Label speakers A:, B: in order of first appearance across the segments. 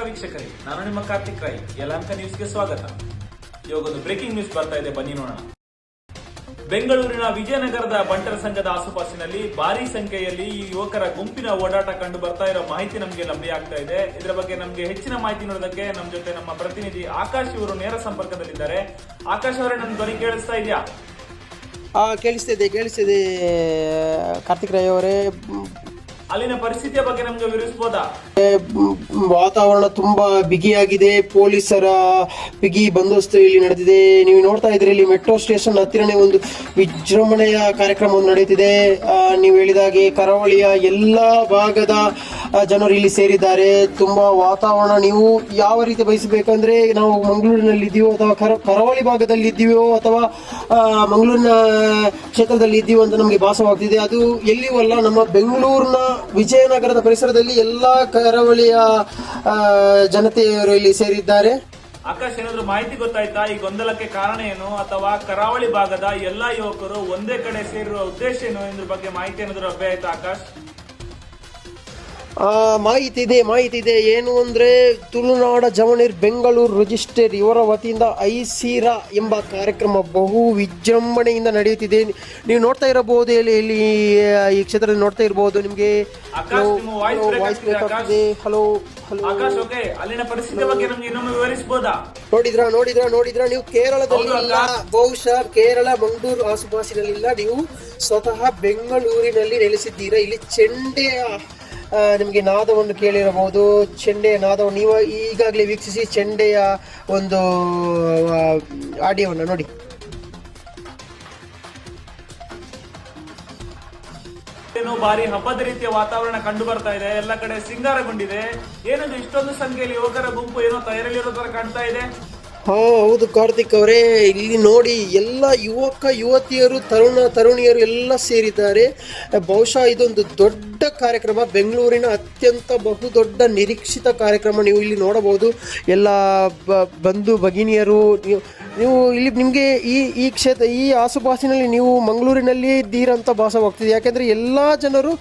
A: ವೀಕ್ಷಕರೇ, ನಾನು ನಿಮ್ಮ ಕಾರ್ತಿಕ್ ರೈ. ಯಲಹಂಕ ನ್ಯೂಸ್ಗೆ ಸ್ವಾಗತ. ಇವಾಗೊಂದು ಬ್ರೇಕಿಂಗ್ ನ್ಯೂಸ್ ಬರ್ತಾ ಇದೆ, ಬನ್ನಿ ನೋಡೋಣ. ಬೆಂಗಳೂರಿನ ವಿಜಯನಗರದ ಬಂಟರ ಸಂಘದ ಆಸುಪಾಸಿನಲ್ಲಿ ಭಾರಿ ಸಂಖ್ಯೆಯಲ್ಲಿ ಈ ಯುವಕರ ಗುಂಪಿನ ಓಡಾಟ ಕಂಡು ಬರ್ತಾ ಇರೋ ಮಾಹಿತಿ ನಮಗೆ ಲಭ್ಯ ಆಗ್ತಾ ಇದೆ. ಇದರ ಬಗ್ಗೆ ನಮಗೆ ಹೆಚ್ಚಿನ ಮಾಹಿತಿ ನೋಡೋದಕ್ಕೆ ನಮ್ಮ ಜೊತೆ ನಮ್ಮ ಪ್ರತಿನಿಧಿ ಆಕಾಶ್ ಇವರು ನೇರ ಸಂಪರ್ಕದಲ್ಲಿದ್ದಾರೆ. ಆಕಾಶ್ ಅವರೇ, ನನ್ನ ಧ್ವನಿ ಕೇಳಿಸ್ತಾ ಇದೆಯಾ?
B: ಕೇಳಿಸ್ತಿದೆ ಕಾರ್ತಿಕ್ ರೈ ಅವರೇ.
A: ಅಲ್ಲಿನ ಪರಿಸ್ಥಿತಿಯ ಬಗ್ಗೆ ನಮ್ಗೆ ವಿವರಿಸಬಹುದಾ?
B: ವಾತಾವರಣ ತುಂಬಾ ಬಿಗಿಯಾಗಿದೆ. ಪೊಲೀಸರ ಬಿಗಿ ಬಂದೋಬಸ್ತ್ ಇಲ್ಲಿ ನಡೆದಿದೆ. ನೀವು ನೋಡ್ತಾ ಇದ್ರಿ, ಇಲ್ಲಿ ಮೆಟ್ರೋ ಸ್ಟೇಷನ್ ಹತ್ತಿರನೇ ಒಂದು ವಿಜೃಂಭಣೆಯ ಕಾರ್ಯಕ್ರಮ ನಡೆಯುತ್ತಿದೆ. ನೀವು ಹೇಳಿದಾಗೆ ಕರಾವಳಿಯ ಎಲ್ಲಾ ಭಾಗದ ಜನರು ಇಲ್ಲಿ ಸೇರಿದ್ದಾರೆ. ತುಂಬಾ ವಾತಾವರಣ ನೀವು ಯಾವ ರೀತಿ ಬಯಸಬೇಕಂದ್ರೆ, ನಾವು ಮಂಗಳೂರಿನಲ್ಲಿ ಇದ್ದೀವೋ ಅಥವಾ ಕರಾವಳಿ ಭಾಗದಲ್ಲಿ ಇದ್ದೀವೋ ಅಥವಾ ಮಂಗಳೂರಿನ ಕ್ಷೇತ್ರದಲ್ಲಿ ಇದ್ದೀವೋ ಅಂತ ನಮಗೆ ಭಾಸವಾಗ್ತಿದೆ. ಅದು ಎಲ್ಲಿಯೂ ಅಲ್ಲ, ನಮ್ಮ ಬೆಂಗಳೂರಿನ ವಿಜಯನಗರದ ಪರಿಸರದಲ್ಲಿ ಎಲ್ಲಾ ಕರಾವಳಿಯ ಜನತೆಯವರು ಇಲ್ಲಿ ಸೇರಿದ್ದಾರೆ.
A: ಆಕಾಶ್, ಏನಾದ್ರು ಮಾಹಿತಿ ಗೊತ್ತಾಯ್ತಾ? ಈ ಗೊಂದಲಕ್ಕೆ ಕಾರಣ ಏನು, ಅಥವಾ ಕರಾವಳಿ ಭಾಗದ ಎಲ್ಲಾ ಯುವಕರು ಒಂದೇ ಕಡೆ ಸೇರಿರುವ ಉದ್ದೇಶ ಏನು? ಇದ್ರ ಬಗ್ಗೆ ಮಾಹಿತಿ ಏನಾದ್ರು ಲಭ್ಯ ಆಯ್ತಾ ಆಕಾಶ್?
B: ಮಾಹಿತಿ ಇದೆ. ಏನು ಅಂದ್ರೆ, ತುಳುನಾಡ ಜವನೀರ್ ಬೆಂಗಳೂರು ರಿಜಿಸ್ಟರ್ ಇವರ ವತಿಯಿಂದ ಐಸಿರಾ ಎಂಬ ಕಾರ್ಯಕ್ರಮ ಬಹು ವಿಜೃಂಭಣೆಯಿಂದ ನಡೆಯುತ್ತಿದೆ. ನೀವು ನೋಡ್ತಾ ಇರಬಹುದು, ಇಲ್ಲಿ ಈ ಕ್ಷೇತ್ರದಲ್ಲಿ ನೋಡ್ತಾ ಇರಬಹುದು. ನಿಮ್ಗೆ ಹಲೋ
A: ಅಲ್ಲಿನ ಪರಿಸ್ಥಿತಿ ಬಗ್ಗೆ ನಮ್ಗೆ ಇನ್ನೊಮ್ಮೆ ವಿವರಿಸಬಹುದಾ?
B: ನೋಡಿದ್ರಾ ನೀವು ಕೇರಳದಲ್ಲಿ ಇಲ್ಲ, ಬಹುಶಃ ಕೇರಳ ಮಂಗಳೂರು ಆಸುಪಾಸಿನಲ್ಲಿಲ್ಲ, ನೀವು ಸ್ವತಃ ಬೆಂಗಳೂರಿನಲ್ಲಿ ನೆಲೆಸಿದ್ದೀರಾ. ಇಲ್ಲಿ ಚೆಂಡೆಯ ನಿಮಗೆ ನಾದವನ್ನು ಕೇಳಿರಬಹುದು. ಚೆಂಡೆಯ ನಾದವನ್ನು ನೀವು ಈಗಾಗಲೇ ವೀಕ್ಷಿಸಿ. ಚೆಂಡೆಯ ಒಂದು ಆಡಿಯೋವನ್ನು ನೋಡಿ.
A: ಭಾರಿ ಹಬ್ಬದ ರೀತಿಯ ವಾತಾವರಣ ಕಂಡು ಬರ್ತಾ ಇದೆ. ಎಲ್ಲ ಕಡೆ ಸಿಂಗಾರಗೊಂಡಿದೆ. ಏನದು ಇಷ್ಟೊಂದು ಸಂಖ್ಯೆಯಲ್ಲಿ ಯುವಕರ ಗುಂಪು ಏನೋ ತಯಾರಿಯಲ್ಲಿರೋ ತರ ಕಾಣ್ತಾ ಇದೆ?
B: ಹೌದು ಕಾರ್ತಿಕ್ ಅವರೇ, ಇಲ್ಲಿ ನೋಡಿ, ಎಲ್ಲ ಯುವಕ ಯುವತಿಯರು, ತರುಣಿಯರು ಎಲ್ಲ ಸೇರಿದ್ದಾರೆ. ಬಹುಶಃ ಇದೊಂದು ದೊಡ್ಡ ಕಾರ್ಯಕ್ರಮ, ಬೆಂಗಳೂರಿನ ಅತ್ಯಂತ ಬಹುದೊಡ್ಡ ನಿರೀಕ್ಷಿತ ಕಾರ್ಯಕ್ರಮ. ನೀವು ಇಲ್ಲಿ ನೋಡಬಹುದು, ಎಲ್ಲ ಬಂಧು ಭಗಿನಿಯರು. ನೀವು ಇಲ್ಲಿ ನಿಮಗೆ ಈ ಕ್ಷೇತ್ರ, ಈ ಆಸುಪಾಸಿನಲ್ಲಿ ನೀವು ಮಂಗಳೂರಿನಲ್ಲಿ ಇದ್ದೀರಂತ ಭಾಸವಾಗ್ತಿದೆ. ಯಾಕೆಂದರೆ ಎಲ್ಲ ಜನರು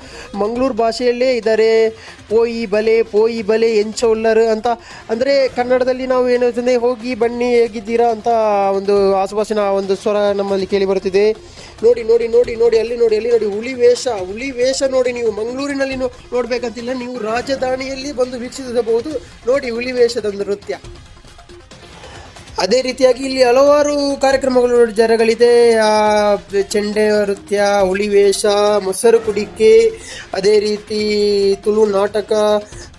B: ಮಂಗಳೂರು ಭಾಷೆಯಲ್ಲೇ ಇದ್ದಾರೆ. ಪೋಯಿ ಬಲೆ ಎಂಚೊಲ್ಲರು ಅಂತ, ಅಂದರೆ ಕನ್ನಡದಲ್ಲಿ ನಾವು ಏನು ಹೇಳ್ತಂದ್ರೆ, ಹೋಗಿ ಬನ್ನಿ ಹೇಗಿದ್ದೀರಾ ಅಂತ ಒಂದು ಆಸುಪಾಸಿನ ಒಂದು ಸ್ವರ ನಮ್ಮಲ್ಲಿ ಕೇಳಿ ಬರುತ್ತಿದೆ. ನೋಡಿ, ಅಲ್ಲಿ ನೋಡಿ ಹುಲಿ ವೇಷ ನೋಡಿ. ನೀವು ಮಂಗಳೂರಿನಲ್ಲಿ ನೋಡ್ಬೇಕಂತಿಲ್ಲ, ನೀವು ರಾಜಧಾನಿಯಲ್ಲಿ ಬಂದು ವೀಕ್ಷಿಸಬಹುದು. ನೋಡಿ, ಹುಲಿ ವೇಷದ ನೃತ್ಯ. ಅದೇ ರೀತಿಯಾಗಿ ಇಲ್ಲಿ ಹಲವಾರು ಕಾರ್ಯಕ್ರಮಗಳು ಜರಗಳಿದೆ. ಚೆಂಡೆ ನೃತ್ಯ, ಹುಲಿವೇಷ, ಮೊಸರು ಕುಡಿಕೆ, ಅದೇ ರೀತಿ ತುಳು ನಾಟಕ,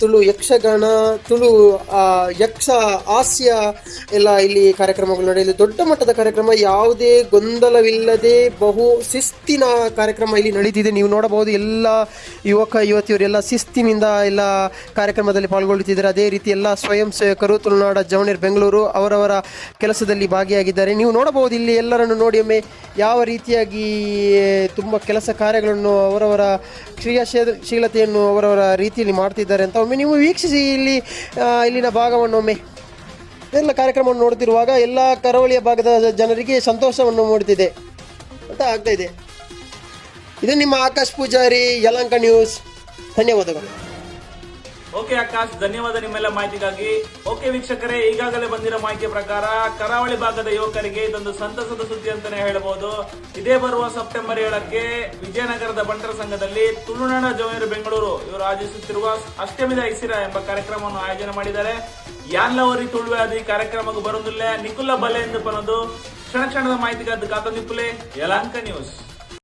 B: ತುಳು ಯಕ್ಷಗಾನ, ತುಳು ಯಕ್ಷ ಹಾಸ್ಯ ಎಲ್ಲ ಇಲ್ಲಿ ಕಾರ್ಯಕ್ರಮಗಳು ನಡೆಯಲು ದೊಡ್ಡ ಮಟ್ಟದ ಕಾರ್ಯಕ್ರಮ. ಯಾವುದೇ ಗೊಂದಲವಿಲ್ಲದೆ ಬಹು ಶಿಸ್ತಿನ ಕಾರ್ಯಕ್ರಮ ಇಲ್ಲಿ ನಡೀತಿದೆ. ನೀವು ನೋಡಬಹುದು, ಎಲ್ಲ ಯುವಕ ಯುವತಿಯರು ಎಲ್ಲ ಶಿಸ್ತಿನಿಂದ ಎಲ್ಲ ಕಾರ್ಯಕ್ರಮದಲ್ಲಿ ಪಾಲ್ಗೊಳ್ಳುತ್ತಿದ್ದಾರೆ. ಅದೇ ರೀತಿ ಎಲ್ಲ ಸ್ವಯಂ ಸೇವಕರು ತುಳುನಾಡ ಜವನೀರ್ ಬೆಂಗಳೂರು ಅವರವರ ಕೆಲಸದಲ್ಲಿ ಭಾಗಿಯಾಗಿದ್ದಾರೆ. ನೀವು ನೋಡಬಹುದು, ಇಲ್ಲಿ ಎಲ್ಲರನ್ನು ನೋಡಿ ಒಮ್ಮೆ ಯಾವ ರೀತಿಯಾಗಿ ತುಂಬ ಕೆಲಸ ಕಾರ್ಯಗಳನ್ನು ಅವರವರ ಕ್ರಿಯಾಶೀಲತೆಯನ್ನು ಅವರವರ ರೀತಿಯಲ್ಲಿ ಮಾಡ್ತಿದ್ದಾರೆ ಅಂತ ಒಮ್ಮೆ ನೀವು ವೀಕ್ಷಿಸಿ. ಇಲ್ಲಿನ ಭಾಗವನ್ನು ಒಮ್ಮೆ ಎಲ್ಲ ಕಾರ್ಯಕ್ರಮವನ್ನು ನೋಡ್ತಿರುವಾಗ ಎಲ್ಲ ಕರಾವಳಿಯ ಭಾಗದ ಜನರಿಗೆ ಸಂತೋಷವನ್ನು ಮೂಡುತ್ತಿದೆ ಅಂತ ಆಗ್ತಾ ಇದೆ. ಇದು ನಿಮ್ಮ ಆಕಾಶ್ ಪೂಜಾರಿ, ಯಲಹಂಕ ನ್ಯೂಸ್. ಧನ್ಯವಾದಗಳು.
A: ಓಕೆ ಆಕಾಶ್, ಧನ್ಯವಾದ ನಿಮ್ಮೆಲ್ಲ ಮಾಹಿತಿಗಾಗಿ. ಓಕೆ ವೀಕ್ಷಕರೇ, ಈಗಾಗಲೇ ಬಂದಿರೋ ಮಾಹಿತಿಯ ಪ್ರಕಾರ ಕರಾವಳಿ ಭಾಗದ ಯುವಕರಿಗೆ ಇದೊಂದು ಸಂತಸದ ಸುದ್ದಿ ಅಂತಾನೆ ಹೇಳಬಹುದು. ಇದೇ ಬರುವ ಸೆಪ್ಟೆಂಬರ್ 7ಕ್ಕೆ ವಿಜಯನಗರದ ಬಂಟರ ಸಂಘದಲ್ಲಿ ತುಳುನಾಡ ಜವನೀರ್ ಬೆಂಗಳೂರು ಇವರು ಆಯೋಜಿಸುತ್ತಿರುವ ಅಷ್ಟಮಿದ ಐಸಿರಾ ಎಂಬ ಕಾರ್ಯಕ್ರಮವನ್ನು ಆಯೋಜನೆ ಮಾಡಿದ್ದಾರೆ. ಯಾನ್ಲವರಿ ತುಳುವೆ ಅದು ಈ ಕಾರ್ಯಕ್ರಮಕ್ಕೆ ಬರುವುದಿಲ್ಲ. ನಿಕುಲ ಬಲೆ ಎಂದು ಪನ್ನೋದು ಕ್ಷಣ ಕ್ಷಣದ ಮಾಹಿತಿಗಾದ ಕಾತ ನಿಪ್ಪುಲೆ ಯಲಹಂಕ ನ್ಯೂಸ್.